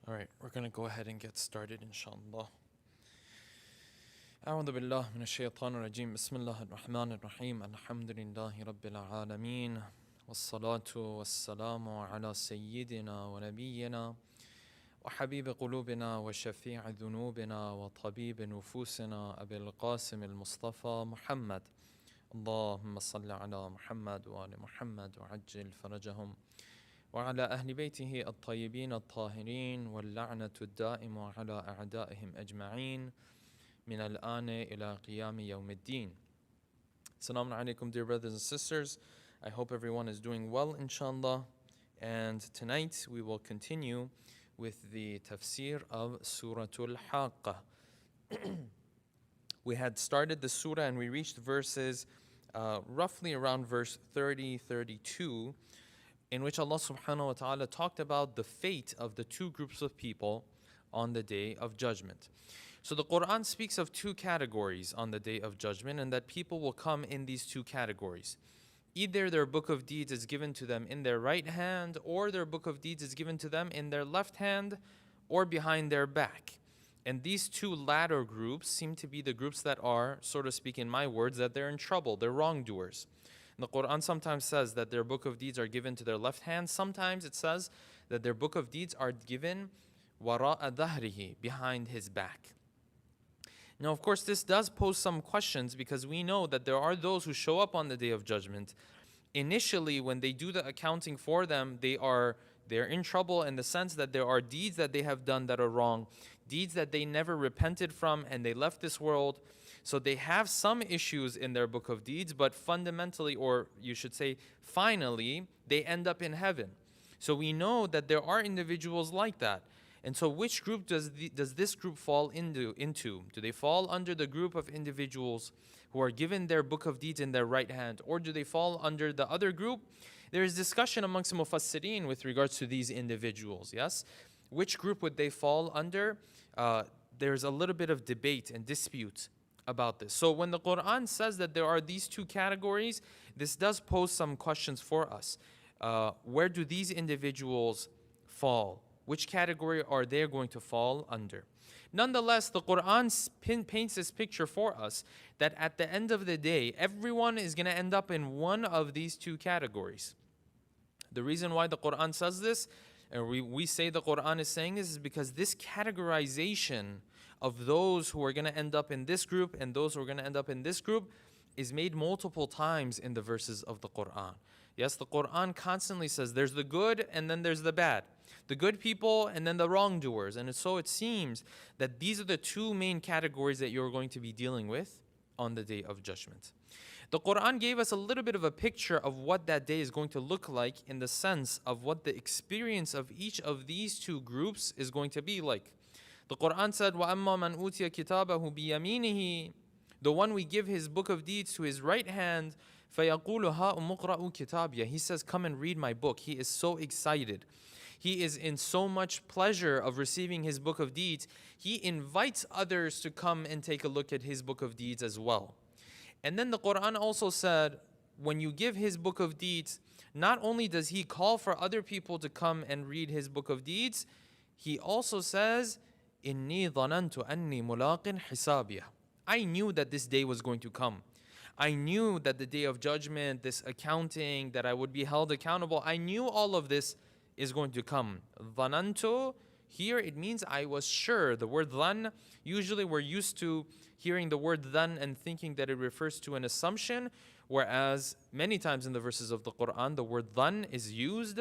All right, we're going to go ahead and get started, inshallah. أعوذ بالله من الشيطان الرجيم بسم الله الرحمن الرحيم الحمد لله رب العالمين والصلاة والسلام على سيدنا ونبينا وحبيب قلوبنا وشفيع ذنوبنا وطبيب نفوسنا أبي القاسم المصطفى محمد اللهم صل على محمد وآل محمد وعجل فرجهم وعلى أهل بيته الطيبين الطاهرين واللعنة الدائمة على أعدائهم أجمعين من الآن إلى قيام يوم الدين. Assalamu alaikum, dear brothers and sisters. I hope everyone is doing well, inshallah. And tonight we will continue with the tafsir of Suratul Haqqah. We had started the surah and we reached verses roughly around verse 30-32, in which Allah subhanahu wa ta'ala talked about the fate of the two groups of people on the Day of Judgment. So the Quran speaks of two categories on the Day of Judgment, and that people will come in these two categories. Either their book of deeds is given to them in their right hand, or their book of deeds is given to them in their left hand or behind their back. And these two latter groups seem to be the groups that are, so to speak in my words, that they're in trouble, they're wrongdoers. The Quran sometimes says that their book of deeds are given to their left hand. Sometimes it says that their book of deeds are given wara'a dhahrihi, behind his back. Now, of course, this does pose some questions, because we know that there are those who show up on the Day of Judgment. Initially, when they do the accounting for them, they're in trouble in the sense that there are deeds that they have done that are wrong, deeds that they never repented from, and they left this world. So they have some issues in their book of deeds, but fundamentally, or you should say finally, they end up in heaven. So we know that there are individuals like that. And so which group does this group fall into? Do they fall under the group of individuals who are given their book of deeds in their right hand, or do they fall under the other group? There is discussion amongst Mufassirin with regards to these individuals, yes? Which group would they fall under? There's a little bit of debate and dispute about this. So when the Quran says that there are these two categories, this does pose some questions for us. Where do these individuals fall? Which category are they going to fall under? Nonetheless, the Quran paints this picture for us that at the end of the day, everyone is going to end up in one of these two categories. The reason why the Quran says this, and we say the Quran is saying this, is because this categorization of those who are going to end up in this group and those who are going to end up in this group is made multiple times in the verses of the Quran. Yes, the Quran constantly says there's the good and then there's the bad. The good people and then the wrongdoers. And so it seems that these are the two main categories that you're going to be dealing with on the Day of Judgment. The Quran gave us a little bit of a picture of what that day is going to look like in the sense of what the experience of each of these two groups is going to be like. The Quran said, وَأَمَّا مَنْ أُوتِيَ كِتَابَهُ بِيَمِينِهِ, the one we give his book of deeds to his right hand, فَيَقُولُ هَا أُمُقْرَأُ كِتَابِيَ, he says, come and read my book. He is so excited. He is in so much pleasure of receiving his book of deeds. He invites others to come and take a look at his book of deeds as well. And then the Quran also said, when you give his book of deeds, not only does he call for other people to come and read his book of deeds, he also says, إِنِّي ظَنَنْتُ أَنِّي مُلَاقٍ حِسَابِيَهْ, I knew that this day was going to come. I knew that the day of judgment, this accounting, that I would be held accountable, I knew all of this is going to come. ظَنَنْتُ, here it means I was sure. The word dhan, usually we're used to hearing the word dhan and thinking that it refers to an assumption, whereas many times in the verses of the Quran, the word dhan is used,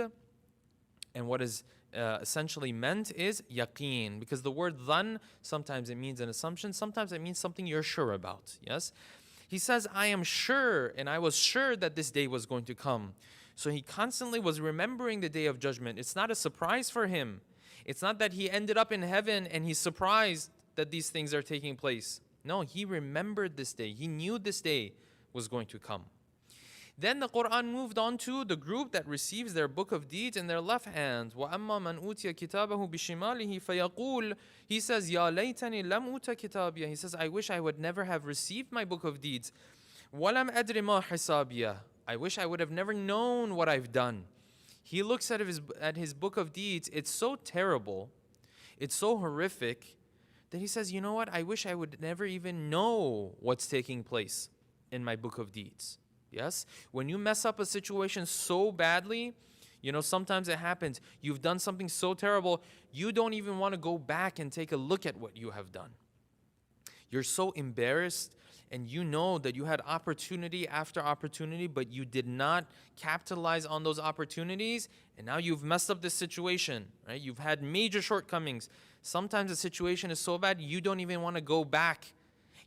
and what is essentially meant is yaqeen, because the word dhan, sometimes it means an assumption, sometimes it means something you're sure about. Yes, he says, I am sure, and I was sure that this day was going to come. So he constantly was remembering the Day of Judgment. It's not a surprise for him. It's not that he ended up in heaven and he's surprised that these things are taking place. No, he remembered this day. He knew this day was going to come. Then the Quran moved on to the group that receives their book of deeds in their left hand. وَأَمَّا مَنْ أُوتِيَ كِتَابَهُ بِشِمَالِهِ فَيَقُولُ, he says, يَا لَيْتَنِي لَمْ أُوتَ كِتَابِيَهْ, he says, I wish I would never have received my book of deeds. وَلَمْ أَدْرِ مَا حِسَابِيَهْ, I wish I would have never known what I've done. He looks at his book of deeds. It's so terrible, it's so horrific, that he says, you know what, I wish I would never even know what's taking place in my book of deeds. Yes? When you mess up a situation so badly, you know, sometimes it happens. You've done something so terrible, you don't even want to go back and take a look at what you have done. You're so embarrassed, and you know that you had opportunity after opportunity, but you did not capitalize on those opportunities, and now you've messed up this situation, right? You've had major shortcomings. Sometimes the situation is so bad, you don't even want to go back.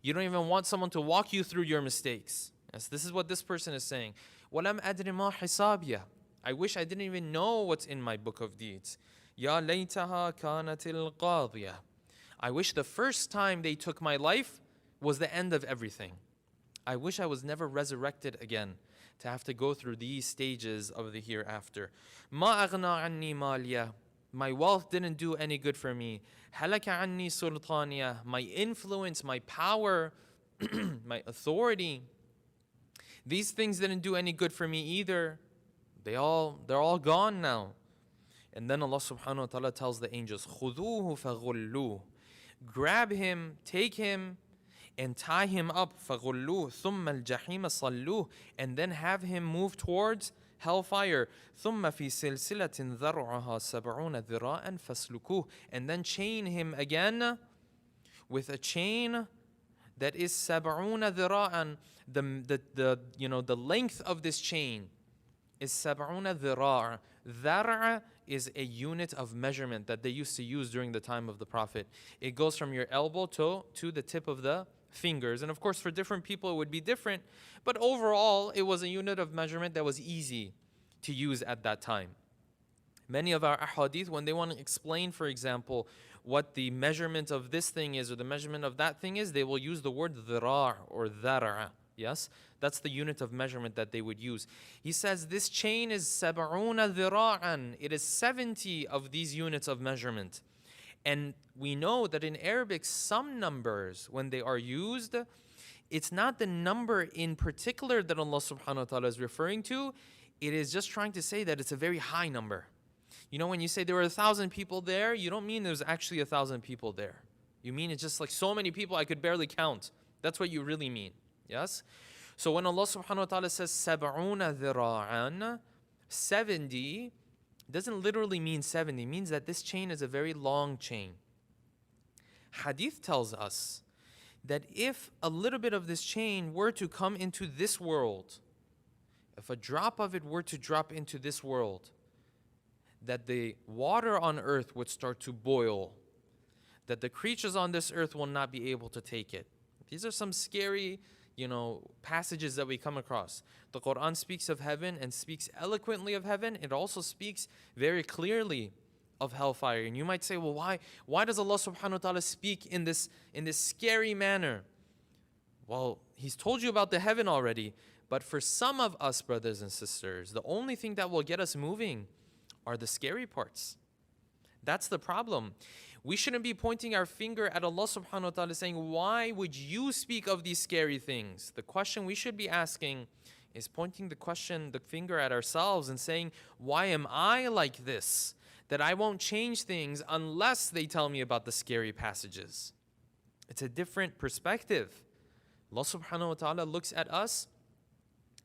You don't even want someone to walk you through your mistakes. Yes, this is what this person is saying. وَلَمْ أَدْرِ مَا حِسَابِيَهْ, I wish I didn't even know what's in my book of deeds. يَا لَيْتَهَا كَانَتِ الْقَاضِيَةِ, I wish the first time they took my life was the end of everything. I wish I was never resurrected again to have to go through these stages of the hereafter. مَا أَغْنَى عَنِّي مَالِيَهْ, my wealth didn't do any good for me. هَلَكَ عَنِّي سُلْطَانِيَهْ, my influence, my power, my authority, these things didn't do any good for me either. They're all gone now. And then Allah subhanahu wa ta'ala tells the angels, خُذُوهُ فَغُلُّوهُ, grab him, take him, and tie him up, فَغُلُّوهُ ثُمَّ الْجَحِيمَ صَلُّوهُ, and then have him move towards hellfire. ثُمَّ فِي سِلْسِلَةٍ ذَرْعُهَا سَبْعُونَ ذِرَاءً فَاسْلُكُوهُ, and then chain him again with a chain that is سَبْعُونَ ذِرَاءً, the length of this chain is سَبْعُونَ ذِرَاءً. Dhar' is a unit of measurement that they used to use during the time of the Prophet. It goes from your elbow to the tip of the fingers. And of course, for different people, it would be different. But overall, it was a unit of measurement that was easy to use at that time. Many of our ahadith, when they want to explain, for example, what the measurement of this thing is or the measurement of that thing is, they will use the word dhira' or dhara'. Yes, that's the unit of measurement that they would use. He says this chain is sab'una dhira'an. It is 70 of these units of measurement. And we know that in Arabic, some numbers, when they are used, it's not the number in particular that Allah subhanahu wa ta'ala is referring to. It is just trying to say that it's a very high number. You know, when you say there were 1,000 people there, you don't mean there's actually 1,000 people there. You mean it's just like so many people I could barely count. That's what you really mean. Yes? So when Allah subhanahu wa ta'ala says sab'una dhira'an, 70, doesn't literally mean 70. It means that this chain is a very long chain. Hadith tells us that if a little bit of this chain were to come into this world, if a drop of it were to drop into this world, that the water on earth would start to boil, that the creatures on this earth will not be able to take it. These are some scary, passages that we come across. The Quran speaks of heaven and speaks eloquently of heaven. It also speaks very clearly of hellfire. And you might say, well, why does Allah subhanahu wa ta'ala speak in this scary manner? Well, He's told you about the heaven already. But for some of us, brothers and sisters, the only thing that will get us moving are the scary parts. That's the problem. We shouldn't be pointing our finger at Allah subhanahu wa ta'ala saying, why would you speak of these scary things? The question we should be asking is pointing the finger at ourselves and saying, why am I like this? That I won't change things unless they tell me about the scary passages. It's a different perspective. Allah subhanahu wa ta'ala looks at us.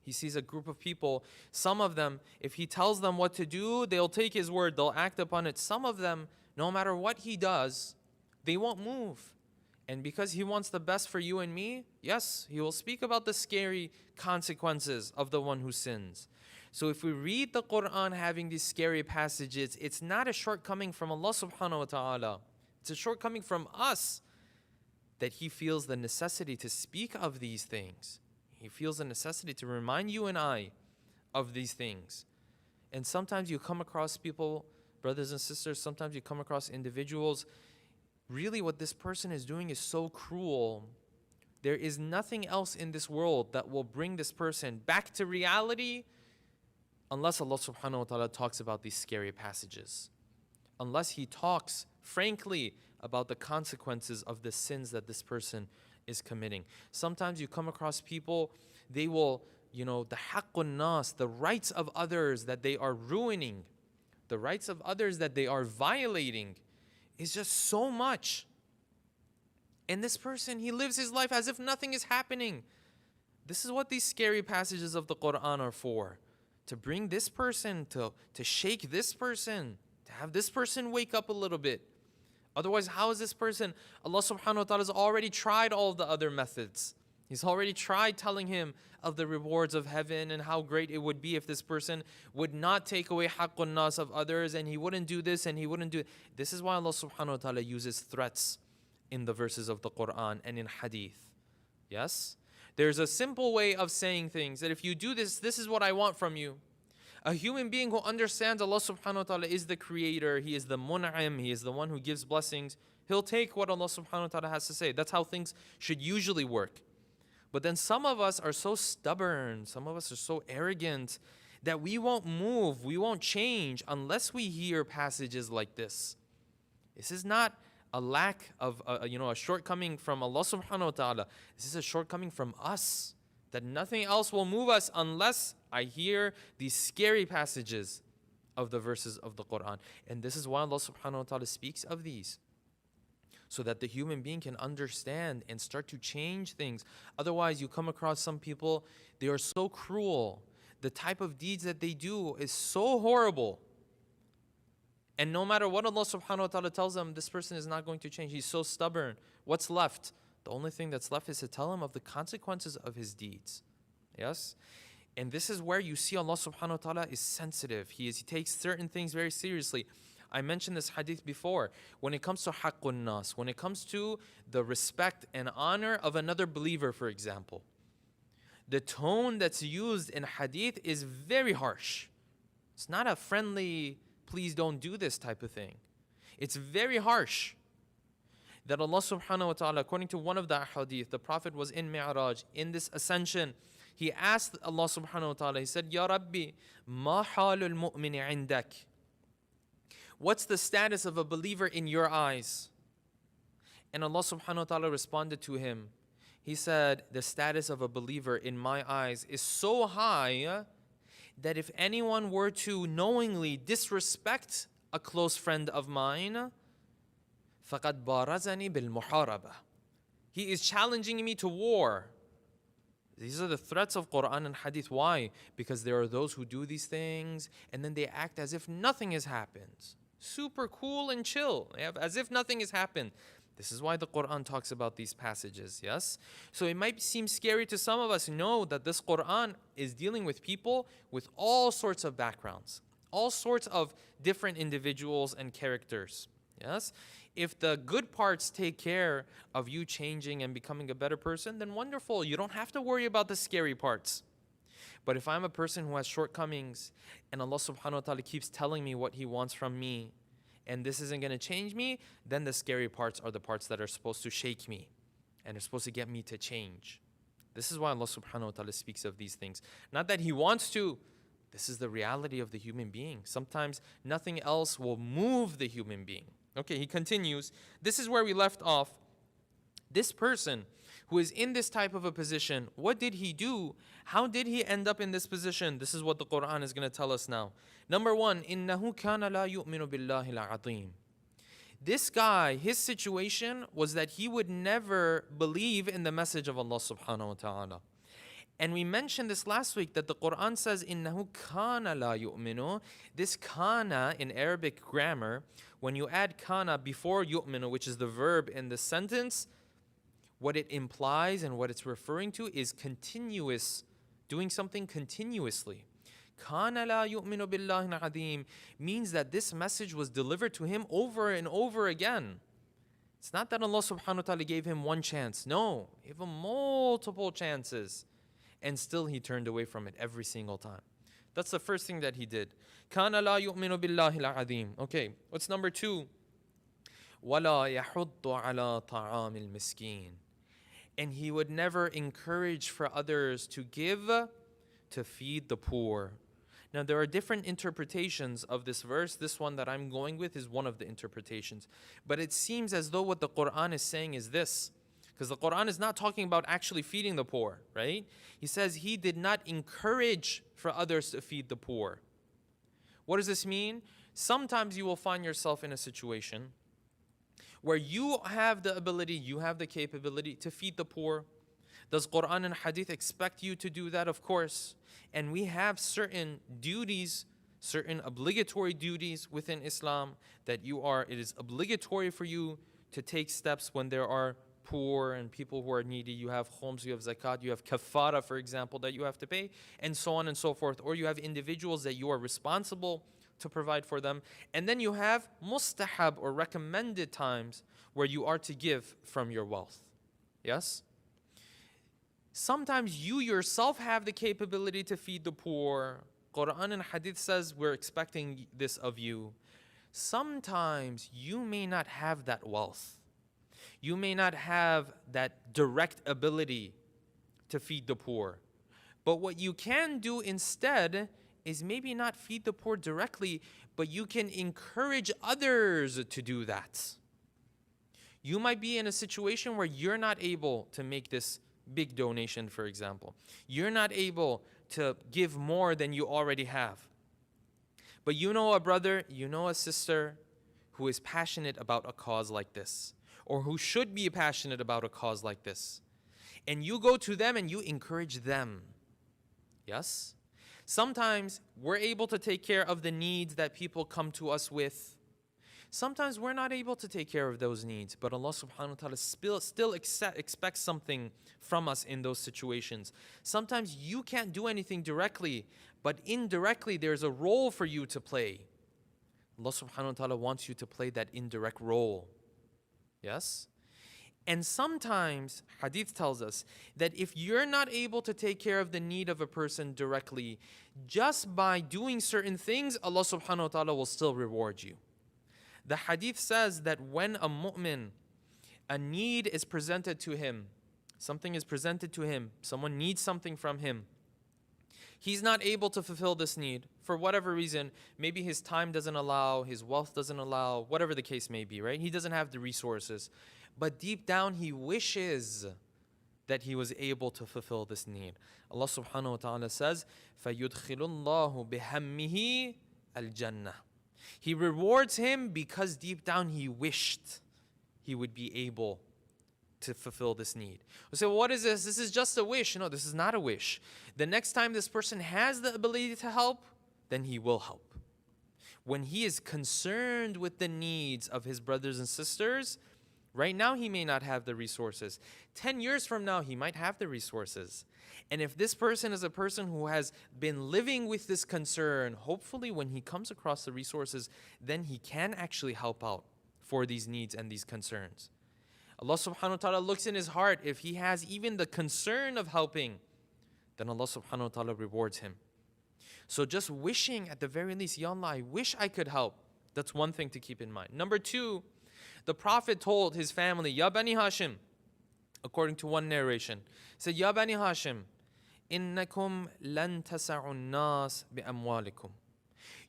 He sees a group of people. Some of them, if He tells them what to do, they'll take His word, they'll act upon it. Some of them, no matter what He does, they won't move. And because He wants the best for you and me, yes, He will speak about the scary consequences of the one who sins. So if we read the Quran having these scary passages, it's not a shortcoming from Allah subhanahu wa ta'ala. It's a shortcoming from us that He feels the necessity to speak of these things. He feels the necessity to remind you and I of these things. And sometimes you come across people, brothers and sisters, sometimes you come across individuals, really what this person is doing is so cruel. There is nothing else in this world that will bring this person back to reality unless Allah subhanahu wa ta'ala talks about these scary passages. Unless He talks frankly about the consequences of the sins that this person is committing. Sometimes you come across people, they will, the haqqun nas, the rights of others that they are ruining, the rights of others that they are violating is just so much. And this person, he lives his life as if nothing is happening. This is what these scary passages of the Quran are for. To bring this person, to shake this person, to have this person wake up a little bit. Otherwise, how is this person? Allah subhanahu wa ta'ala has already tried all the other methods. He's already tried telling him of the rewards of heaven and how great it would be if this person would not take away haqqun nas of others, and he wouldn't do this and he wouldn't do. This is why Allah subhanahu wa ta'ala uses threats in the verses of the Quran and in hadith. Yes? There's a simple way of saying things that if you do this, this is what I want from you. A human being who understands Allah subhanahu wa ta'ala is the creator, He is the mun'im, He is the one who gives blessings, he'll take what Allah subhanahu wa ta'ala has to say. That's how things should usually work. But then some of us are so stubborn, some of us are so arrogant that we won't move, we won't change unless we hear passages like this. This is not a lack of, a shortcoming from Allah subhanahu wa ta'ala. This is a shortcoming from us. That nothing else will move us unless I hear these scary passages of the verses of the Quran. And this is why Allah subhanahu wa ta'ala speaks of these. So that the human being can understand and start to change things. Otherwise, you come across some people, they are so cruel. The type of deeds that they do is so horrible. And no matter what Allah subhanahu wa ta'ala tells them, this person is not going to change. He's so stubborn. What's left? The only thing that's left is to tell him of the consequences of his deeds. Yes? And this is where you see Allah subhanahu wa ta'ala is sensitive. He takes certain things very seriously. I mentioned this hadith before. When it comes to haqqun nas, when it comes to the respect and honor of another believer, for example, the tone that's used in hadith is very harsh. It's not a friendly, please don't do this type of thing. It's very harsh. That Allah subhanahu wa ta'ala, according to one of the hadith, the Prophet was in Mi'raj, in this ascension. He asked Allah subhanahu wa ta'ala, he said, Ya Rabbi, ma halul mu'mini indak? What's the status of a believer in your eyes? And Allah subhanahu wa ta'ala responded to him. He said, the status of a believer in my eyes is so high that if anyone were to knowingly disrespect a close friend of mine, فَقَدْ بَارَزَنِي بِالْمُحَارَبَةِ. He is challenging me to war. These are the threats of Quran and Hadith. Why? Because there are those who do these things and then they act as if nothing has happened. Super cool and chill, as if nothing has happened. This is why the Quran talks about these passages, yes? So it might seem scary to some of us. Know that this Quran is dealing with people with all sorts of backgrounds, all sorts of different individuals and characters, yes? If the good parts take care of you changing and becoming a better person, then wonderful. You don't have to worry about the scary parts. But if I'm a person who has shortcomings and Allah subhanahu wa ta'ala keeps telling me what He wants from me, and this isn't going to change me, then the scary parts are the parts that are supposed to shake me and are supposed to get me to change. This is why Allah subhanahu wa ta'ala speaks of these things. Not that He wants to. This is the reality of the human being. Sometimes nothing else will move the human being. Okay, He continues. This is where we left off. This person who is in this type of a position, what did he do? How did he end up in this position? This is what the Quran is going to tell us now. Number one, إِنَّهُ كَانَ لَا يُؤْمِنُ بِاللَّهِ الْعَظِيمِ. This guy, his situation was that he would never believe in the message of Allah subhanahu wa ta'ala. And we mentioned this last week that the Quran says, إِنَّهُ كَانَ لَا يُؤْمِنُ. This kana in Arabic grammar, when you add kana before yu'minu, which is the verb in the sentence, what it implies and what it's referring to is continuous, doing something continuously. Kana la yu'minu billahi al-azim means that this message was delivered to him over and over again. It's not that Allah subhanahu wa ta'ala gave him one chance. No, He gave him multiple chances. And still he turned away from it every single time. That's the first thing that he did. Kana la yu'minu billahi al-azim. Okay, what's number two? وَلَا يَحُضُّ عَلَى طَعَامِ الْمِسْكِينِ. And he would never encourage for others to give to feed the poor. Now there are different interpretations of this verse. This one that I'm going with is one of the interpretations. But it seems as though what the Quran is saying is this. Because the Quran is not talking about actually feeding the poor, right? He says he did not encourage for others to feed the poor. What does this mean? Sometimes you will find yourself in a situation where you have the ability, you have the capability to feed the poor. Does Quran and Hadith expect you to do that? Of course. And we have certain duties, certain obligatory duties within Islam that it is obligatory for you to take steps when there are poor and people who are needy. You have khums, you have zakat, you have kafara, for example, that you have to pay, and so on and so forth. Or you have individuals that you are responsible to provide for them. And then you have mustahab or recommended times where you are to give from your wealth. Yes? Sometimes you yourself have the capability to feed the poor. Quran and Hadith says we're expecting this of you. Sometimes you may not have that wealth. You may not have that direct ability to feed the poor. But what you can do instead is maybe not feed the poor directly, but you can encourage others to do that. You might be in a situation where you're not able to make this big donation, for example. You're not able to give more than you already have. But you know a brother, you know a sister who is passionate about a cause like this, or who should be passionate about a cause like this. And you go to them and you encourage them. Yes? Sometimes we're able to take care of the needs that people come to us with. Sometimes we're not able to take care of those needs, but Allah subhanahu wa ta'ala still expects something from us in those situations. Sometimes you can't do anything directly, but indirectly there's a role for you to play. Allah subhanahu wa ta'ala wants you to play that indirect role. Yes? And sometimes, Hadith tells us that if you're not able to take care of the need of a person directly, just by doing certain things, Allah subhanahu wa ta'ala will still reward you. The Hadith says that when a mu'min, a need is presented to him, something is presented to him, someone needs something from him, he's not able to fulfill this need for whatever reason. Maybe his time doesn't allow, his wealth doesn't allow, whatever the case may be, right? He doesn't have the resources. But deep down, he wishes that he was able to fulfill this need. Allah subhanahu wa ta'ala says, فَيُدْخِلُ اللَّهُ بِهَمِّهِ الْجَنَّةِ. He rewards him because deep down he wished he would be able to fulfill this need. We say, well, what is this? This is just a wish. No, this is not a wish. The next time this person has the ability to help, then he will help. When he is concerned with the needs of his brothers and sisters, Right now, he may not have the resources. 10 years from now, he might have the resources. And if this person is a person who has been living with this concern, hopefully when he comes across the resources, then he can actually help out for these needs and these concerns. Allah subhanahu wa ta'ala looks in his heart. If he has even the concern of helping, then Allah subhanahu wa ta'ala rewards him. So just wishing at the very least, Ya Allah, I wish I could help. That's one thing to keep in mind. Number two, the Prophet told his family, Ya Bani Hashim, according to one narration, said, Ya Bani Hashim, innakum lan tasa'un nas bi amwalikum.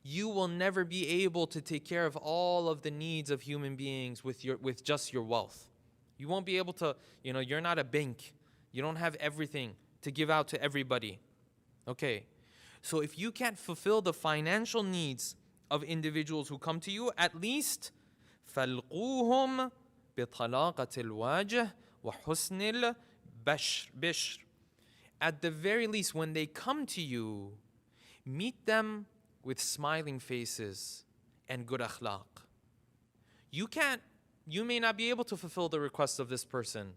You will never be able to take care of all of the needs of human beings with just your wealth. You won't be able to, you're not a bank. You don't have everything to give out to everybody. Okay. So if you can't fulfill the financial needs of individuals who come to you, at least فَالْقُوهُمْ بِطَلَاقَةِ الْوَاجِهِ وَحُسْنِ الْبِشْرِ. At the very least, when they come to you, meet them with smiling faces and good akhlaq. You may not be able to fulfill the requests of this person,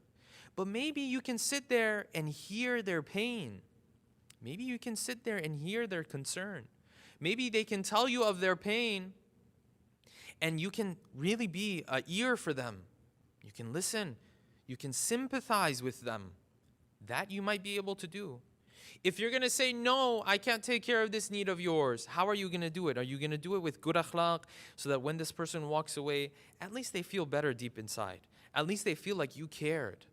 but maybe you can sit there and hear their pain. Maybe you can sit there and hear their concern. Maybe they can tell you of their pain, and you can really be an ear for them. You can listen. You can sympathize with them. That you might be able to do. If you're going to say, no, I can't take care of this need of yours, how are you going to do it? Are you going to do it with good akhlaq so that when this person walks away, at least they feel better deep inside? At least they feel like you cared.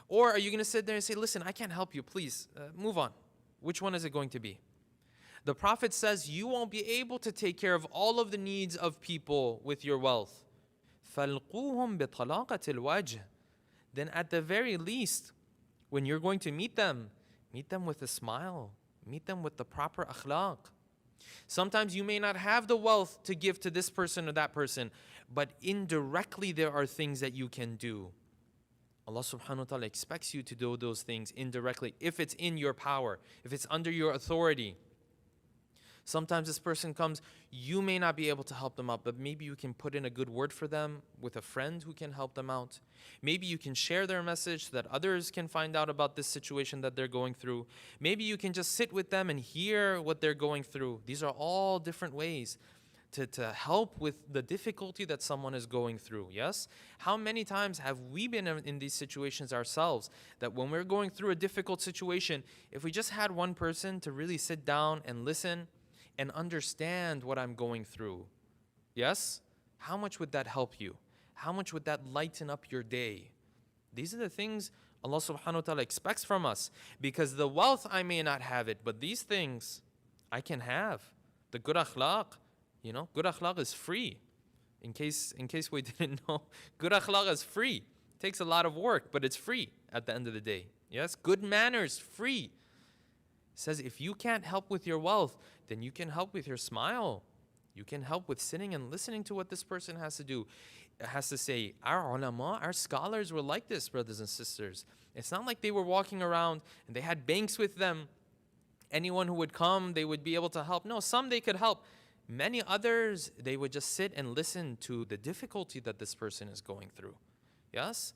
Or are you going to sit there and say, listen, I can't help you, please, move on. Which one is it going to be? The Prophet says you won't be able to take care of all of the needs of people with your wealth. فَالْقُوهُمْ بِطَلَاقَةِ الْوَجْهِ. Then at the very least, when you're going to meet them with a smile. Meet them with the proper akhlaq. Sometimes you may not have the wealth to give to this person or that person, but indirectly there are things that you can do. Allah subhanahu wa ta'ala expects you to do those things indirectly if it's in your power, if it's under your authority. Sometimes this person comes, you may not be able to help them out, but maybe you can put in a good word for them with a friend who can help them out. Maybe you can share their message so that others can find out about this situation that they're going through. Maybe you can just sit with them and hear what they're going through. These are all different ways to help with the difficulty that someone is going through, yes? How many times have we been in these situations ourselves that when we're going through a difficult situation, if we just had one person to really sit down and listen and understand what I'm going through, yes? How much would that help you? How much would that lighten up your day? These are the things Allah subhanahu wa ta'ala expects from us, because the wealth, I may not have it, but these things I can have. The good akhlaq, good akhlaq is free. In case we didn't know, good akhlaq is free. It takes a lot of work, but it's free at the end of the day. Yes, good manners, free. It says if you can't help with your wealth, then you can help with your smile. You can help with sitting and listening to what this person has to do, has to say. Our ulama, our scholars were like this, brothers and sisters. It's not like they were walking around and they had banks with them. Anyone who would come, they would be able to help. No, some they could help. Many others, they would just sit and listen to the difficulty that this person is going through. Yes?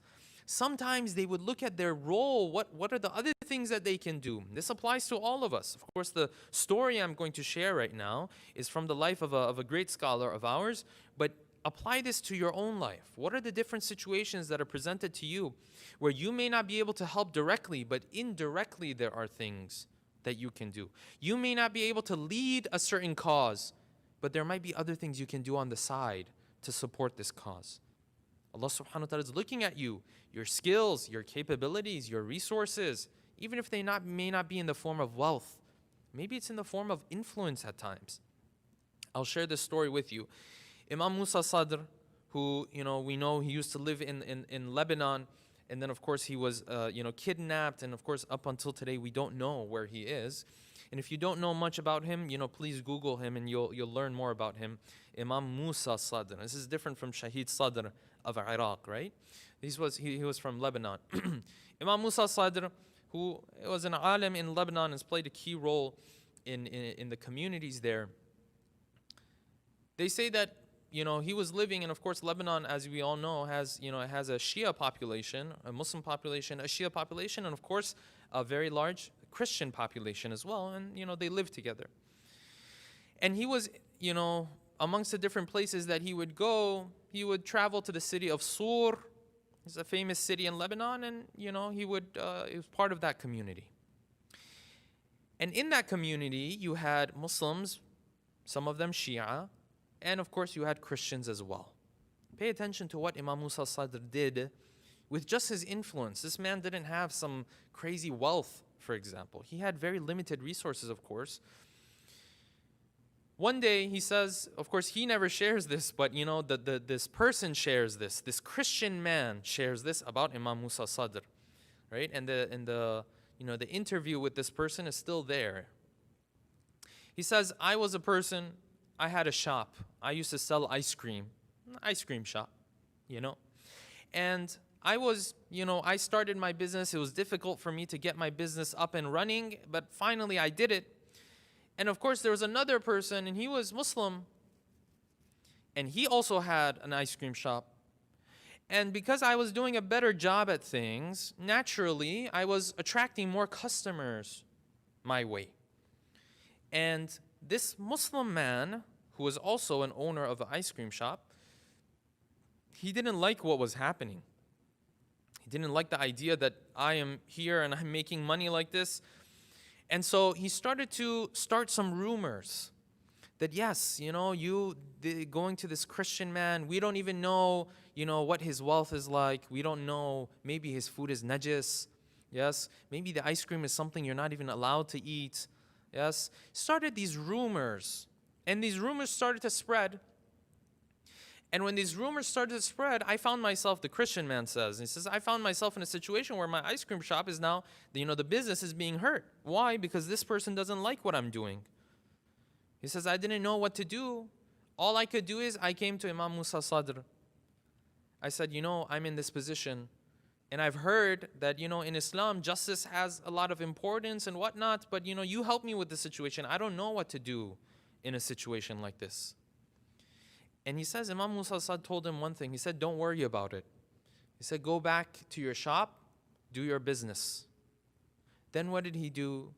Sometimes they would look at their role. What are the other things that they can do? This applies to all of us. Of course, the story I'm going to share right now is from the life of a great scholar of ours, but apply this to your own life. What are the different situations that are presented to you where you may not be able to help directly, but indirectly there are things that you can do? You may not be able to lead a certain cause, but there might be other things you can do on the side to support this cause. Allah subhanahu wa ta'ala is looking at you, your skills, your capabilities, your resources, even if they may not be in the form of wealth. Maybe it's in the form of influence at times. I'll share this story with you. Imam Musa Sadr, who, we know he used to live in Lebanon, and then of course he was, kidnapped, and of course up until today we don't know where he is. And if you don't know much about him, please Google him and you'll learn more about him. Imam Musa Sadr. This is different from Shaheed Sadr of Iraq, right? He was from Lebanon. Imam Musa Sadr, who was an alim in Lebanon, has played a key role in the communities there. They say that he was living, and of course Lebanon, as we all know, has, it has a Shia population, a Muslim population, a Shia population, and of course a very large Christian population as well, and they live together. And he was, amongst the different places that he would go, he would travel to the city of Sur. It's a famous city in Lebanon, and he would, it was part of that community. And in that community, you had Muslims, some of them Shia, and of course you had Christians as well. Pay attention to what Imam Musa Sadr did with just his influence. This man didn't have some crazy wealth, for example. He had very limited resources, of course. One day he says, of course he never shares this, but this person shares this. This Christian man shares this about Imam Musa Sadr, right? And the interview with this person is still there. He says, I was a person, I had a shop. I used to sell ice cream shop, And I was, I started my business. It was difficult for me to get my business up and running, but finally I did it. And of course there was another person, and he was Muslim, and he also had an ice cream shop. And because I was doing a better job at things, naturally I was attracting more customers my way. And this Muslim man, who was also an owner of an ice cream shop, he didn't like what was happening. He didn't like the idea that I am here and I'm making money like this. And so he started to start some rumors that yes, you going to this Christian man, we don't even know, what his wealth is like. We don't know, maybe his food is najis. Yes, maybe the ice cream is something you're not even allowed to eat. Yes, started these rumors, and these rumors started to spread. And when these rumors started to spread, I found myself, the Christian man says, he says, I found myself in a situation where my ice cream shop is now, the business is being hurt. Why? Because this person doesn't like what I'm doing. He says, I didn't know what to do. All I could do is I came to Imam Musa Sadr. I said, I'm in this position. And I've heard that, in Islam, justice has a lot of importance and whatnot, but, you help me with the situation. I don't know what to do in a situation like this. And he says, Imam Musa Sadr told him one thing. He said, don't worry about it. He said, go back to your shop, do your business. Then what did he do?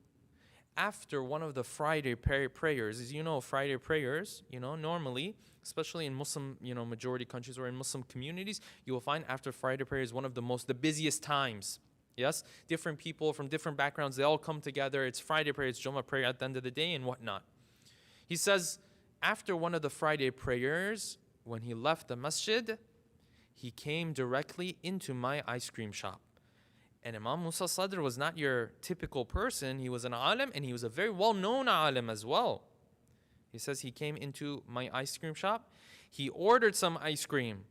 After one of the Friday prayers, as you know, Friday prayers, normally, especially in Muslim, majority countries or in Muslim communities, you will find after Friday prayer is one of the busiest times. Yes? Different people from different backgrounds, they all come together. It's Friday prayer, it's Jummah prayer at the end of the day and whatnot. He says, after one of the Friday prayers, when he left the masjid, he came directly into my ice cream shop. And Imam Musa Sadr was not your typical person. He was an alim, and he was a very well-known alim as well. He says he came into my ice cream shop. He ordered some ice cream,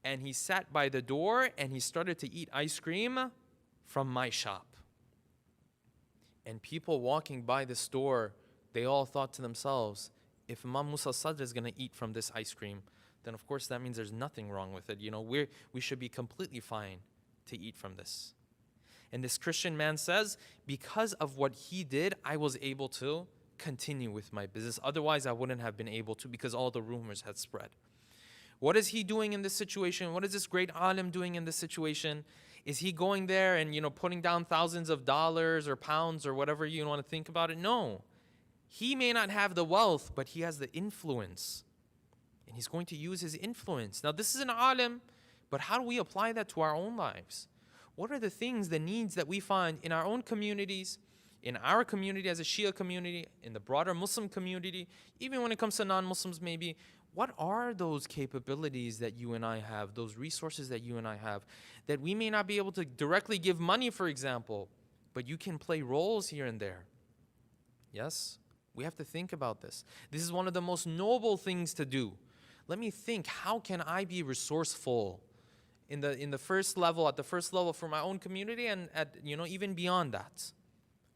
and he sat by the door, and he started to eat ice cream from my shop. And people walking by the store, they all thought to themselves, if Imam Musa Sadr is going to eat from this ice cream, then of course that means there's nothing wrong with it. We should be completely fine to eat from this. And this Christian man says, because of what he did, I was able to continue with my business. Otherwise, I wouldn't have been able to, because all the rumors had spread. What is he doing in this situation? What is this great alim doing in this situation? Is he going there and putting down thousands of dollars or pounds or whatever you want to think about it? No. He may not have the wealth, but he has the influence. And he's going to use his influence. Now, this is an alim, but how do we apply that to our own lives? What are the things, the needs that we find in our own communities, in our community as a Shia community, in the broader Muslim community, even when it comes to non-Muslims maybe? What are those capabilities that you and I have, those resources that you and I have, that we may not be able to directly give money, for example, but you can play roles here and there? Yes? We have to think about this. This is one of the most noble things to do. Let me think, how can I be resourceful in the first level, at the first level for my own community, and at even beyond that?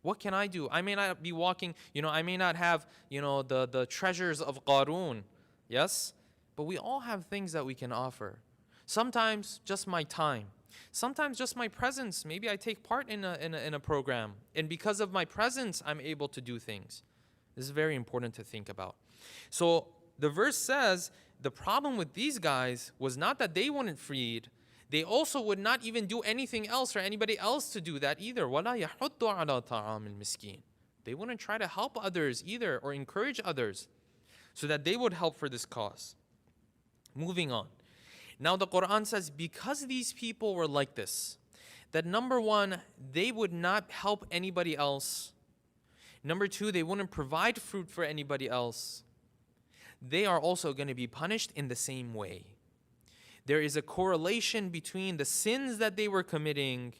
What can I do? I may not be walking, I may not have the treasures of Qarun, yes, but we all have things that we can offer. Sometimes just my time, sometimes just my presence. Maybe I take part in a program, and because of my presence, I'm able to do things. This is very important to think about. So the verse says the problem with these guys was not that they weren't freed, they also would not even do anything else or anybody else to do that either. وَلَا يَحُضُّ عَلَى طَعَامِ الْمِسْكِينِ. They wouldn't try to help others either or encourage others so that they would help for this cause. Moving on. Now the Quran says, because these people were like this, that number one, they would not help anybody else. Number two, they wouldn't provide fruit for anybody else. They are also going to be punished in the same way. There is a correlation between the sins that they were committing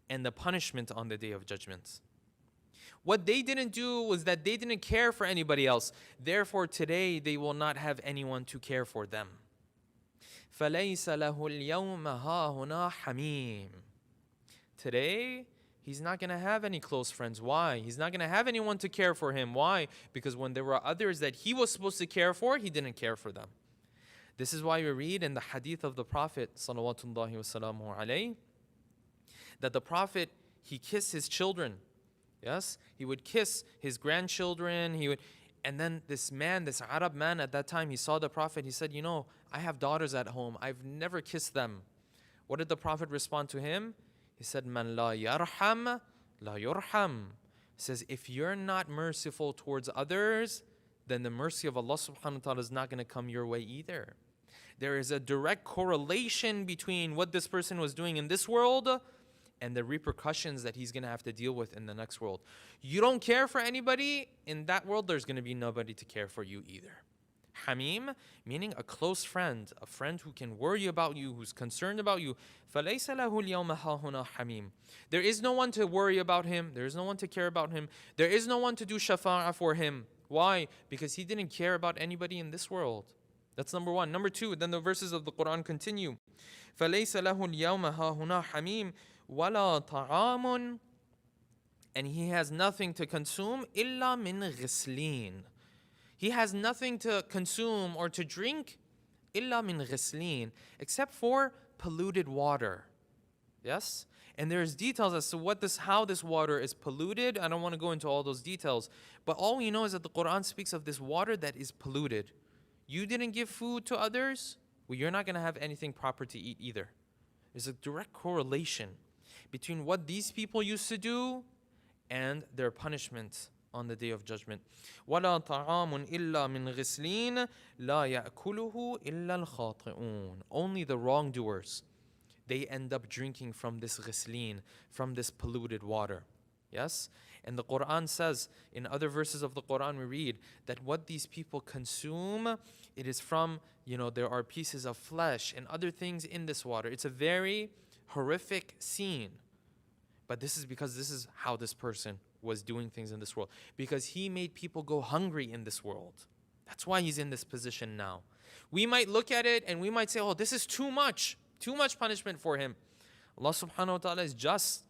and the punishment on the Day of Judgment. What they didn't do was that they didn't care for anybody else. Therefore, today they will not have anyone to care for them. فَلَيْسَ لَهُ الْيَوْمَ هَاهُنَا حَمِيمٌ. Today, he's not going to have any close friends. Why? He's not going to have anyone to care for him. Why? Because when there were others that he was supposed to care for, he didn't care for them. This is why we read in the hadith of the Prophet salawatullahi wasalamu alayhi, that the Prophet, he kissed his children. Yes? He would kiss his grandchildren. And then this man, this Arab man at that time, he saw the Prophet. He said, you know, I have daughters at home. I've never kissed them. What did the Prophet respond to him? He said, Man la yarham, la yurham. He says, if you're not merciful towards others, then the mercy of Allah subhanahu wa ta'ala is not going to come your way either. There is a direct correlation between what this person was doing in this world and the repercussions that he's going to have to deal with in the next world. You don't care for anybody, in that world there's going to be nobody to care for you either. Hamim, meaning a close friend, a friend who can worry about you, who's concerned about you. فَلَيْسَ لَهُ الْيَوْمَ هَاهُنَا حَمِيمٌ. There is no one to worry about him. There is no one to care about him. There is no one to do shafa'ah for him. Why? Because he didn't care about anybody in this world. That's number one. Number two, then the verses of the Quran continue. فَلَيْسَ لَهُ الْيَوْمَ هَاهُنَا حَمِيمٌ وَلَا طَعَامٌ. And he has nothing to consume إِلَّا مِنْ غِسْلِينَ. He has nothing to consume or to drink إِلَّا مِنْ غِسْلِينَ, except for polluted water. Yes? And there's details as to how this water is polluted. I don't want to go into all those details. But all we know is that the Quran speaks of this water that is polluted. You didn't give food to others, well, you're not going to have anything proper to eat either. There's a direct correlation between what these people used to do and their punishment on the Day of Judgment. وَلَا طَعَامٌ إِلَّا مِنْ غِسْلِينَ لَا يَأْكُلُهُ إِلَّا الْخَاطِئُونَ. Only the wrongdoers, they end up drinking from this ghislin, from this polluted water. Yes? And the Quran says, in other verses of the Quran we read, that what these people consume, it is from, there are pieces of flesh and other things in this water. It's a very horrific scene. But this is because this is how this person was doing things in this world. Because he made people go hungry in this world. That's why he's in this position now. We might look at it and we might say, oh, this is too much punishment for him. Allah subhanahu wa ta'ala is just.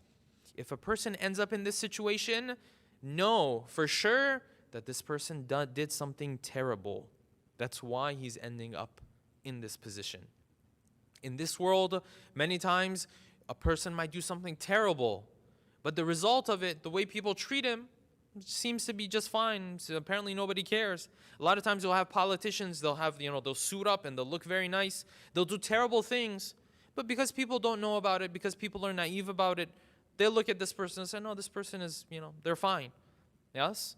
If a person ends up in this situation, know for sure that this person did something terrible. That's why he's ending up in this position. In this world, many times, a person might do something terrible, but the result of it, the way people treat him, seems to be just fine. So apparently nobody cares. A lot of times you'll have politicians, they'll suit up and they'll look very nice. They'll do terrible things, but because people don't know about it, because people are naive about it, they'll look at this person and say, no, this person is, they're fine. Yes?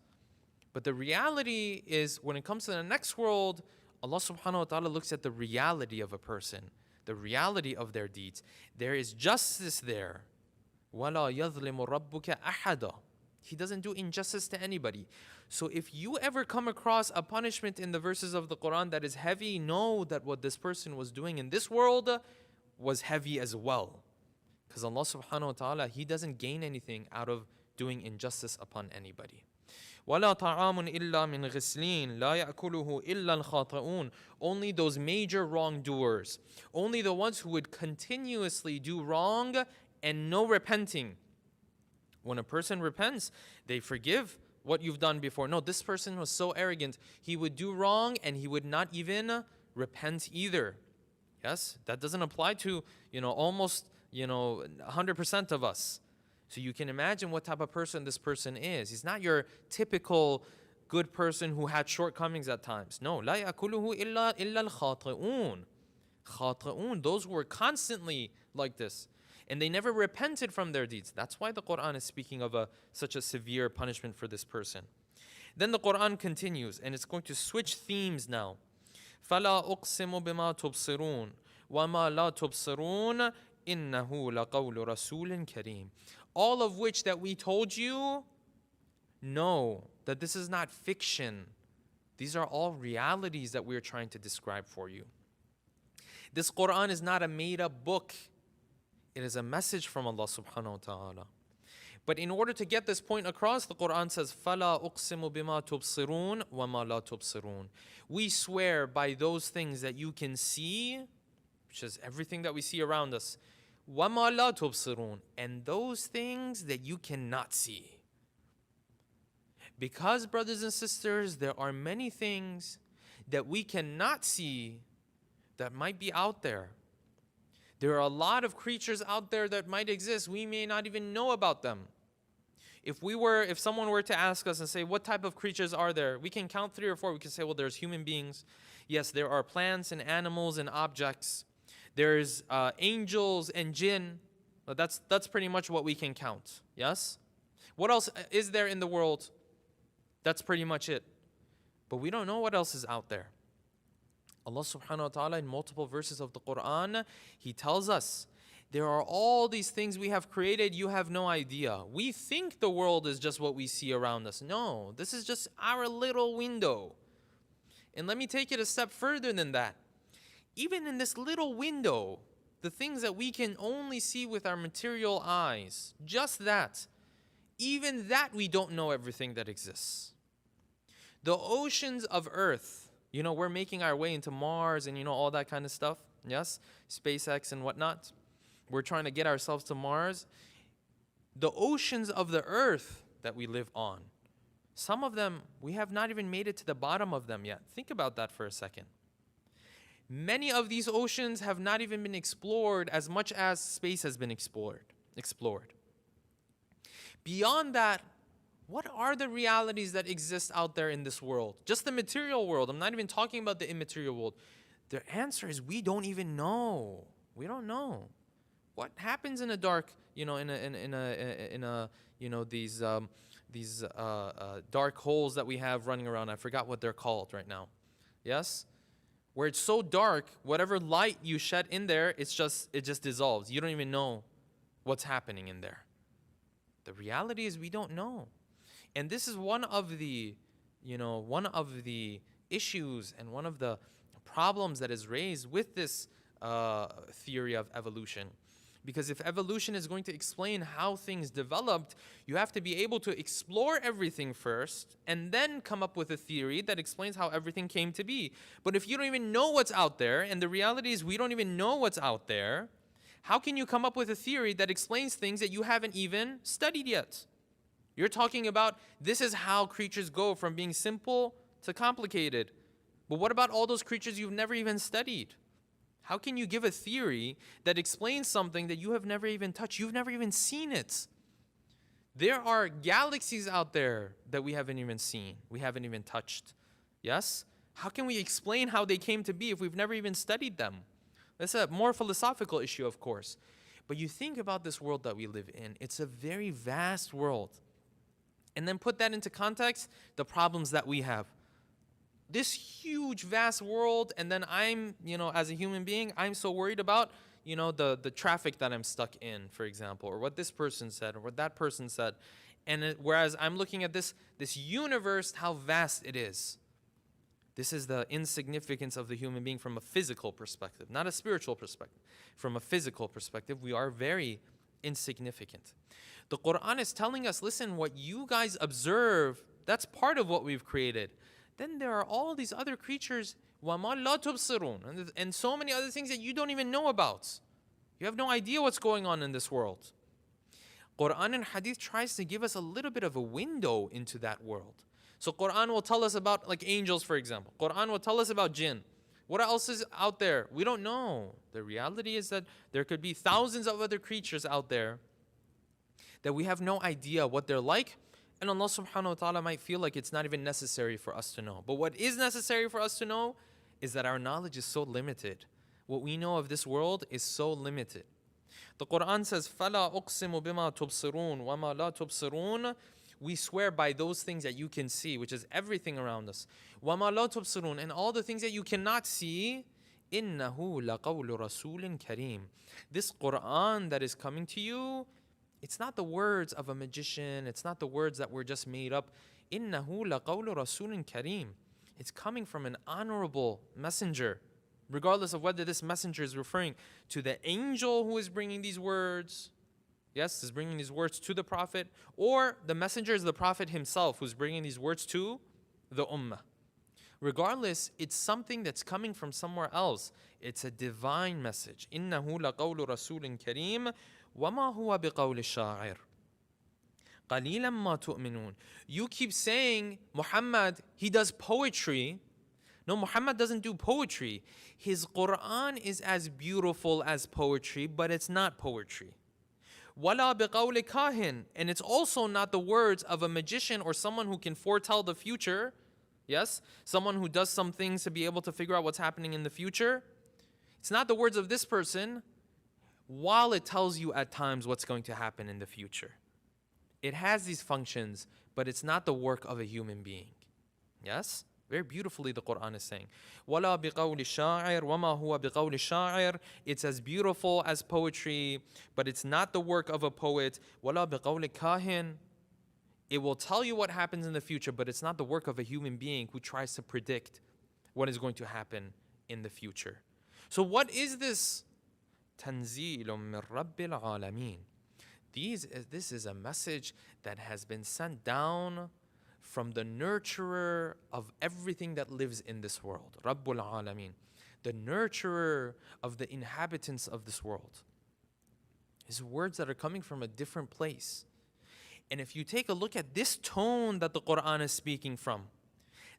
But the reality is, when it comes to the next world, Allah subhanahu wa ta'ala looks at the reality of a person, the reality of their deeds. There is justice there. وَلَا يَظْلِمُ رَبُّكَ أَحَدًا. He doesn't do injustice to anybody. So if you ever come across a punishment in the verses of the Quran that is heavy, know that what this person was doing in this world was heavy as well. Because Allah subhanahu wa ta'ala, He doesn't gain anything out of doing injustice upon anybody. وَلَا طَعَامٌ إِلَّا مِنْ غِسْلِينَ لَا يَأْكُلُهُ إِلَّا الْخَاطِئُونَ. Only those major wrongdoers, only the ones who would continuously do wrong and no repenting. When a person repents, they forgive what you've done before. No, this person was so arrogant. He would do wrong and he would not even repent either. Yes, that doesn't apply to, almost, 100% of us. So you can imagine what type of person this person is. He's not your typical, good person who had shortcomings at times. No, لا يأكله إلا الخاطئون. خاطئون, those who were constantly like this. And they never repented from their deeds. That's why the Quran is speaking of such a severe punishment for this person. Then the Quran continues, and it's going to switch themes now. فَلَا أُقْسِمُ بِمَا تُبْصِرُونَ وَمَا لَا تُبْصِرُونَ إِنَّهُ لَقَوْلُ رَسُولٍ كَرِيمٍ. All of which that we told you, know that this is not fiction. These are all realities that we are trying to describe for you. This Quran is not a made-up book. It is a message from Allah subhanahu wa ta'ala. But in order to get this point across, the Quran says, فَلَا أُقْسِمُ بِمَا تُبْصِرُونَ وَمَا لَا تُبْصِرُونَ. We swear by those things that you can see, which is everything that we see around us, وَمَا لَا تُبْصِرُونَ, and those things that you cannot see. Because, brothers and sisters, there are many things that we cannot see that might be out there. There are a lot of creatures out there that might exist. We may not even know about them. If someone were to ask us and say, what type of creatures are there? We can count 3 or 4. We can say, well, there's human beings. Yes, there are plants and animals and objects. There's angels and jinn. But that's pretty much what we can count. Yes? What else is there in the world? That's pretty much it. But we don't know what else is out there. Allah subhanahu wa ta'ala in multiple verses of the Quran, He tells us, there are all these things we have created, you have no idea. We think the world is just what we see around us. No, this is just our little window. And let me take it a step further than that. Even in this little window, the things that we can only see with our material eyes, just that, even that we don't know everything that exists. The oceans of Earth, we're making our way into Mars and all that kind of stuff. Yes, SpaceX and whatnot. We're trying to get ourselves to Mars. The oceans of the earth that we live on, some of them, we have not even made it to the bottom of them yet. Think about that for a second. Many of these oceans have not even been explored as much as space has been explored. Beyond that, what are the realities that exist out there in this world? Just the material world. I'm not even talking about the immaterial world. The answer is we don't even know. We don't know. What happens in a dark, these dark holes that we have running around? I forgot what they're called right now. Yes? Where it's so dark, whatever light you shed in there, it just dissolves. You don't even know what's happening in there. The reality is we don't know. And this is one of the issues and one of the problems that is raised with this theory of evolution. Because if evolution is going to explain how things developed, you have to be able to explore everything first and then come up with a theory that explains how everything came to be. But if you don't even know what's out there, and the reality is we don't even know what's out there, how can you come up with a theory that explains things that you haven't even studied yet? You're talking about this is how creatures go from being simple to complicated. But what about all those creatures you've never even studied? How can you give a theory that explains something that you have never even touched? You've never even seen it. There are galaxies out there that we haven't even seen. We haven't even touched. Yes? How can we explain how they came to be if we've never even studied them? That's a more philosophical issue, of course. But you think about this world that we live in. It's a very vast world. And then put that into context, the problems that we have. This huge, vast world, and then I'm, as a human being, I'm so worried about, the traffic that I'm stuck in, for example, or what this person said, or what that person said. And whereas I'm looking at this universe, how vast it is. This is the insignificance of the human being from a physical perspective, not a spiritual perspective. From a physical perspective, we are very insignificant. The Quran is telling us, listen, what you guys observe, that's part of what we've created. Then there are all these other creatures, وَمَا لَا تُبْصِرُونَ, and so many other things that you don't even know about. You have no idea what's going on in this world. Quran and Hadith tries to give us a little bit of a window into that world. So Quran will tell us about like angels, for example. Quran will tell us about jinn. What else is out there? We don't know. The reality is that there could be thousands of other creatures out there that we have no idea what they're like, And Allah subhanahu wa ta'ala might feel like it's not even necessary for us to know. But what is necessary for us to know is that our knowledge is so limited. What we know of this world is so limited. The Quran says, فَلَا أُقْسِمُ بِمَا تُبْصِرُونَ وَمَا لَا تُبْصِرُونَ. We swear by those things that you can see, which is everything around us. وَمَا لَا تُبْصِرُونَ. And all the things that you cannot see. إِنَّهُ لَقَوْلُ رَسُولٍ كَرِيمٍ. This Quran that is coming to you, it's not the words of a magician. It's not the words that were just made up. إِنَّهُ لَقَوْلُ رَسُولٍ كَرِيمٍ. It's coming from an honorable messenger. Regardless of whether this messenger is referring to the angel who is bringing these words, yes, is bringing these words to the Prophet, or the messenger is the Prophet himself who's bringing these words to the Ummah. Regardless, it's something that's coming from somewhere else. It's a divine message. إِنَّهُ لَقَوْلُ رَسُولٍ كَرِيمٍ وَمَا هُوَ بِقَوْلِ الشَّاعِرِ قَلِيلًا مَا تُؤْمِنُونَ. You keep saying, Muhammad, he does poetry. No, Muhammad doesn't do poetry. His Quran is as beautiful as poetry, but it's not poetry. وَلَا بِقَوْلِ كَاهِنٍ. And it's also not the words of a magician or someone who can foretell the future. Yes? Someone who does some things to be able to figure out what's happening in the future. It's not the words of this person, while it tells you at times what's going to happen in the future. It has these functions, but it's not the work of a human being. Yes? Very beautifully the Quran is saying. وَلَا بِقَوْلِ الشَّاعِرِ وَمَا هُوَ بِقَوْلِ الشَّاعِرِ. It's as beautiful as poetry, but it's not the work of a poet. وَلَا بِقَوْلِ كَاهِنٍ. It will tell you what happens in the future, but it's not the work of a human being who tries to predict what is going to happen in the future. So what is this? تَنزِيلٌ مِّن رَبِّ الْعَالَمِينَ. This is a message that has been sent down from the nurturer of everything that lives in this world. Rabbul Alameen. The nurturer of the inhabitants of this world. His words that are coming from a different place. And if you take a look at this tone that the Quran is speaking from,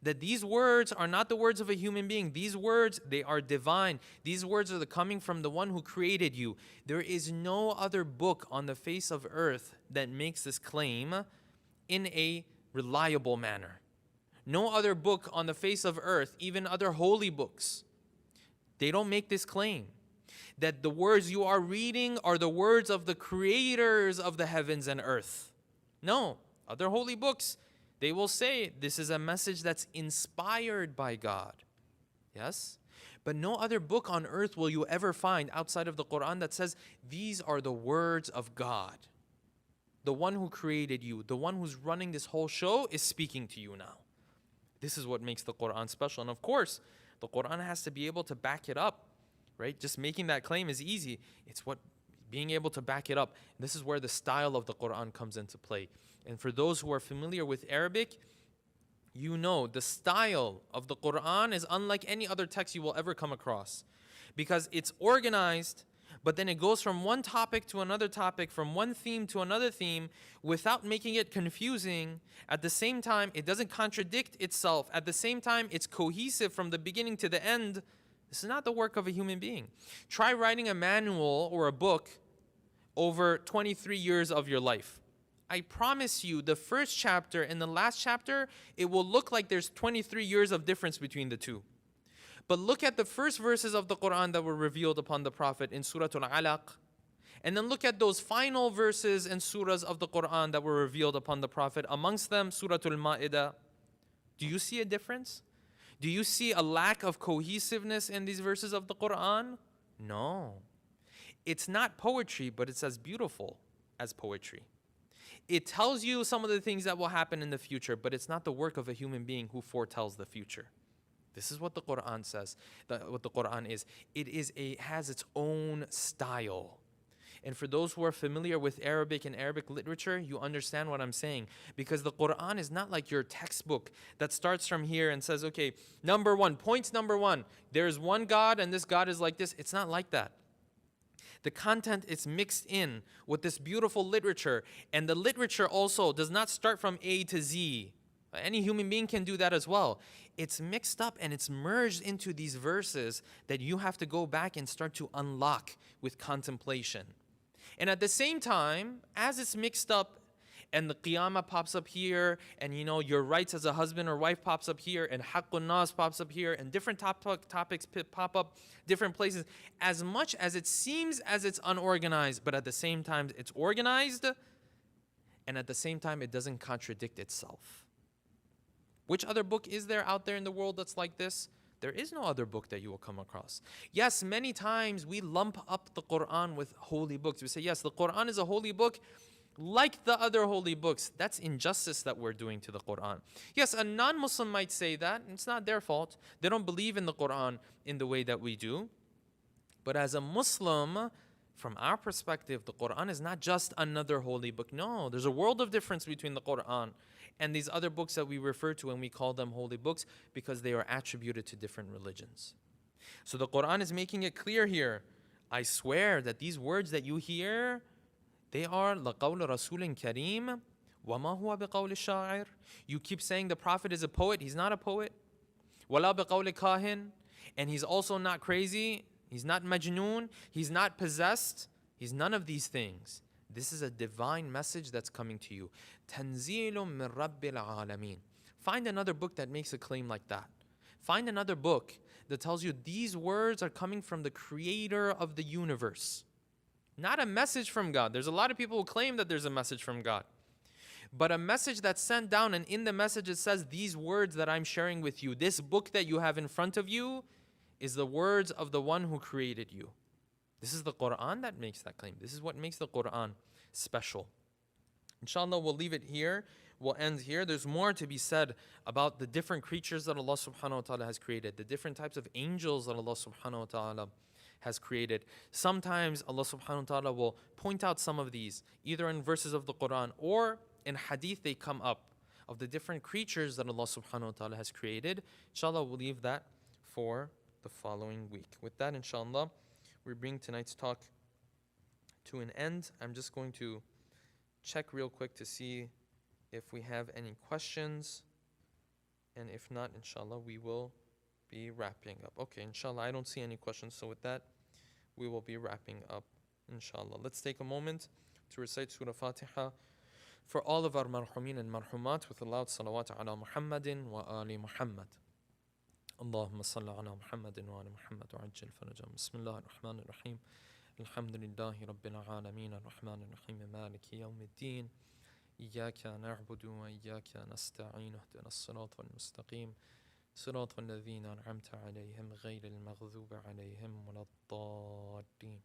that these words are not the words of a human being. These words, they are divine. These words are coming from the one who created you. There is no other book on the face of earth that makes this claim in a reliable manner. No other book on the face of earth, even other holy books, they don't make this claim that the words you are reading are the words of the creators of the heavens and earth. No, other holy books, they will say this is a message that's inspired by God. Yes? But no other book on earth will you ever find outside of the Quran that says these are the words of God. The one who created you, the one who's running this whole show is speaking to you now. This is what makes the Quran special. And of course, the Quran has to be able to back it up, right? Just making that claim is easy. It's what being able to back it up. This is where the style of the Quran comes into play. And for those who are familiar with Arabic, you know the style of the Quran is unlike any other text you will ever come across. Because it's organized, but then it goes from one topic to another topic, from one theme to another theme, without making it confusing. At the same time, it doesn't contradict itself. At the same time, it's cohesive from the beginning to the end. This is not the work of a human being. Try writing a manual or a book over 23 years of your life. I promise you, the first chapter and the last chapter, it will look like there's 23 years of difference between the two. But look at the first verses of the Quran that were revealed upon the Prophet in Surah Al-Alaq. And then look at those final verses and surahs of the Quran that were revealed upon the Prophet. Amongst them, Surah Al-Ma'idah. Do you see a difference? Do you see a lack of cohesiveness in these verses of the Quran? No. It's not poetry, but it's as beautiful as poetry. It tells you some of the things that will happen in the future, but it's not the work of a human being who foretells the future. This is what the Quran says, what the Quran is. It has its own style. And for those who are familiar with Arabic and Arabic literature, you understand what I'm saying. Because the Quran is not like your textbook that starts from here and says, okay, point number one, there's one God and this God is like this. It's not like that. The content is mixed in with this beautiful literature. And the literature also does not start from A to Z. Any human being can do that as well. It's mixed up and it's merged into these verses that you have to go back and start to unlock with contemplation. And at the same time, as it's mixed up and the qiyamah pops up here, and your rights as a husband or wife pops up here, and haqqun nas pops up here, and different topics pop up different places. As much as it seems as it's unorganized, but at the same time it's organized, and at the same time it doesn't contradict itself. Which other book is there out there in the world that's like this? There is no other book that you will come across. Yes, many times we lump up the Quran with holy books. We say, yes, the Quran is a holy book like the other holy books. That's injustice that we're doing to the Quran. Yes, a non-Muslim might say that. It's not their fault. They don't believe in the Quran in the way that we do. But as a Muslim, from our perspective, the Quran is not just another holy book. No, there's a world of difference between the Quran and these other books that we refer to and we call them holy books because they are attributed to different religions. So the Quran is making it clear here. I swear that these words that you hear, they are لَقَوْلُ رَسُولٍ كَرِيمٍ وَمَا هُوَ بِقَوْلِ الشَّاعِرِ. You keep saying the Prophet is a poet. He's not a poet. وَلَا بِقَوْلِ كَاهِنٍ. And he's also not crazy. He's not majnoon. He's not possessed. He's none of these things. This is a divine message that's coming to you. تَنزِيلٌ مِّن رَبِّ الْعَالَمِينَ. Find another book that makes a claim like that. Find another book that tells you these words are coming from the creator of the universe. Not a message from God. There's a lot of people who claim that there's a message from God. But a message that's sent down, and in the message it says, these words that I'm sharing with you, this book that you have in front of you, is the words of the one who created you. This is the Quran that makes that claim. This is what makes the Quran special. Inshallah, we'll leave it here. We'll end here. There's more to be said about the different creatures that Allah subhanahu wa ta'ala has created, the different types of angels that Allah subhanahu wa ta'ala has created. Sometimes Allah subhanahu wa ta'ala will point out some of these, either in verses of the Quran or in hadith they come up, of the different creatures that Allah subhanahu wa ta'ala has created. Inshallah, we'll leave that for the following week. With that, inshallah, we bring tonight's talk to an end. I'm just going to check real quick to see if we have any questions. And if not, inshallah, we will be wrapping up. Okay, inshallah, I don't see any questions. So with that, we will be wrapping up, inshallah. Let's take a moment to recite Surah Fatiha for all of our marhumin and marhumat with a loud salawat ala Muhammadin wa ali Muhammad. اللهم صل على محمد وعلى محمد وعجل فرجهم. بسم الله الرحمن الرحيم. الحمد لله رب العالمين الرحمن الرحيم مالك يوم الدين. إياك نعبد وإياك نستعين اهدنا الصراط المستقيم صراط الذين أنعمت عليهم غير المغضوب عليهم ولا الضالين.